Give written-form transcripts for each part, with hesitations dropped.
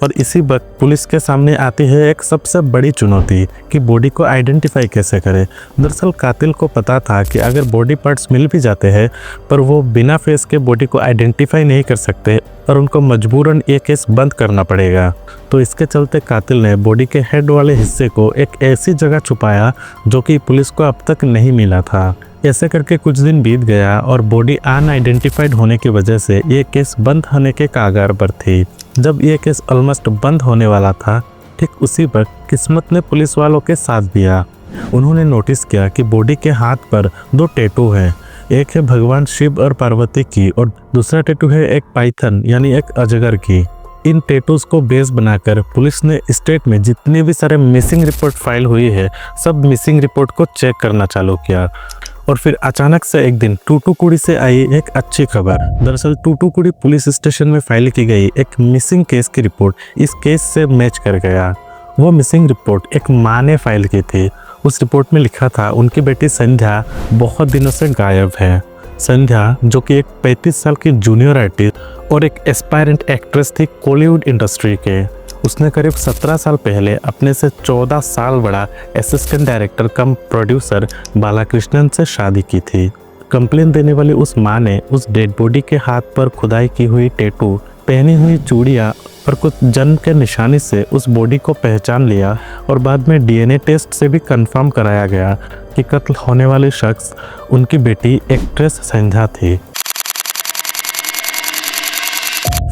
और इसी वक्त पुलिस के सामने आती है एक सबसे बड़ी चुनौती कि बॉडी को आइडेंटिफाई कैसे करें। दरअसल कातिल को पता था कि अगर बॉडी पार्ट्स मिल भी जाते हैं पर वो बिना फेस के बॉडी को आइडेंटिफाई नहीं कर सकते और उनको मजबूरन ये केस बंद करना पड़ेगा। तो इसके चलते कातिल ने बॉडी के हेड वाले हिस्से को एक ऐसी जगह छुपाया जो कि पुलिस को अब तक नहीं मिला था। ऐसे करके कुछ दिन बीत गया और बॉडी अनआइडेंटिफाइड होने की वजह से ये केस बंद होने के कगार पर थी। जब ये केस ऑलमोस्ट बंद होने वाला था, ठीक उसी वक्त किस्मत ने पुलिस वालों के साथ दिया। उन्होंने नोटिस किया कि बॉडी के हाथ पर 2 टैटू हैं। एक है भगवान शिव और पार्वती की और दूसरा टैटू है एक पाइथन यानी एक अजगर की। इन टैटूज को बेस बनाकर पुलिस ने स्टेट में जितने भी सारे मिसिंग रिपोर्ट फाइल हुई है सब मिसिंग रिपोर्ट को चेक करना चालू किया। और फिर अचानक से एक दिन टूटूकुड़ी से आई एक अच्छी खबर। दरअसल टूटूकुड़ी पुलिस स्टेशन में फाइल की गई एक मिसिंग केस की रिपोर्ट इस केस से मैच कर गया। वो मिसिंग रिपोर्ट एक माँ ने फाइल की थी। उस रिपोर्ट में लिखा था उनकी बेटी संध्या बहुत दिनों से गायब है। संध्या जो कि एक 35 साल की जूनियर आर्टिस्ट और एक एस्पायरेंट एक्ट्रेस थी कॉलीवुड इंडस्ट्री के। उसने करीब 17 साल पहले अपने से 14 साल बड़ा असिस्टेंट डायरेक्टर कम प्रोड्यूसर बालाकृष्णन से शादी की थी। कंप्लेन देने वाली उस माँ ने उस डेड बॉडी के हाथ पर खुदाई की हुई टैटू, पहनी हुई चूड़ियाँ और कुछ जन्म के निशानी से उस बॉडी को पहचान लिया और बाद में डीएनए टेस्ट से भी कंफर्म कराया गया कि कत्ल होने वाली शख्स उनकी बेटी एक्ट्रेस संध्या थी।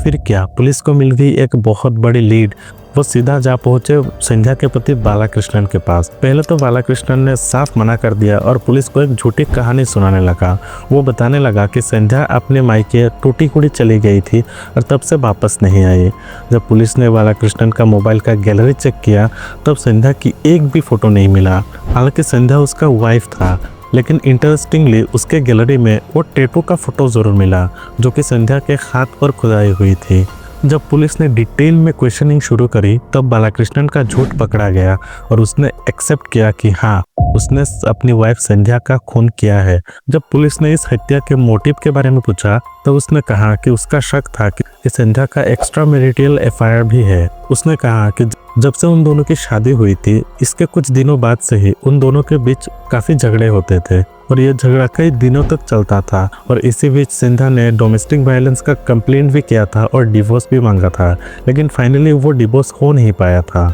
फिर क्या, पुलिस को मिल गई एक बहुत बड़ी लीड। वो सीधा जा पहुंचे संध्या के पति बालाकृष्णन के पास। पहले तो बालाकृष्णन ने साफ मना कर दिया और पुलिस को एक झूठी कहानी सुनाने लगा। वो बताने लगा कि संध्या अपने मायके टूटीकुड़ी चली गई थी और तब से वापस नहीं आई। जब पुलिस ने बालाकृष्णन का मोबाइल का गैलरी चेक किया तब संध्या की एक भी फोटो नहीं मिला। हालांकि संध्या उसका वाइफ था, लेकिन इंटरेस्टिंगली उसके गैलरी में वो टैटू का फोटो ज़रूर मिला जो कि संध्या के हाथ पर खुदाई हुई थी। जब पुलिस ने डिटेल में क्वेश्चनिंग शुरू करी तब बालाकृष्णन का झूठ पकड़ा गया और उसने एक्सेप्ट किया कि हाँ, उसने अपनी वाइफ संध्या का खून किया है। जब पुलिस ने इस हत्या के मोटिव के बारे में पूछा तो उसने कहा कि उसका शक था कि संध्या का एक्स्ट्रा मैरिटल अफेयर भी है। उसने कहा कि जब से उन दोनों की शादी हुई थी इसके कुछ दिनों बाद से ही उन दोनों के बीच काफ़ी झगड़े होते थे और ये झगड़ा कई दिनों तक चलता था। और इसी बीच संध्या ने डोमेस्टिक वायलेंस का कंप्लेंट भी किया था और डिवोर्स भी मांगा था, लेकिन फाइनली वो डिवोर्स हो नहीं पाया था।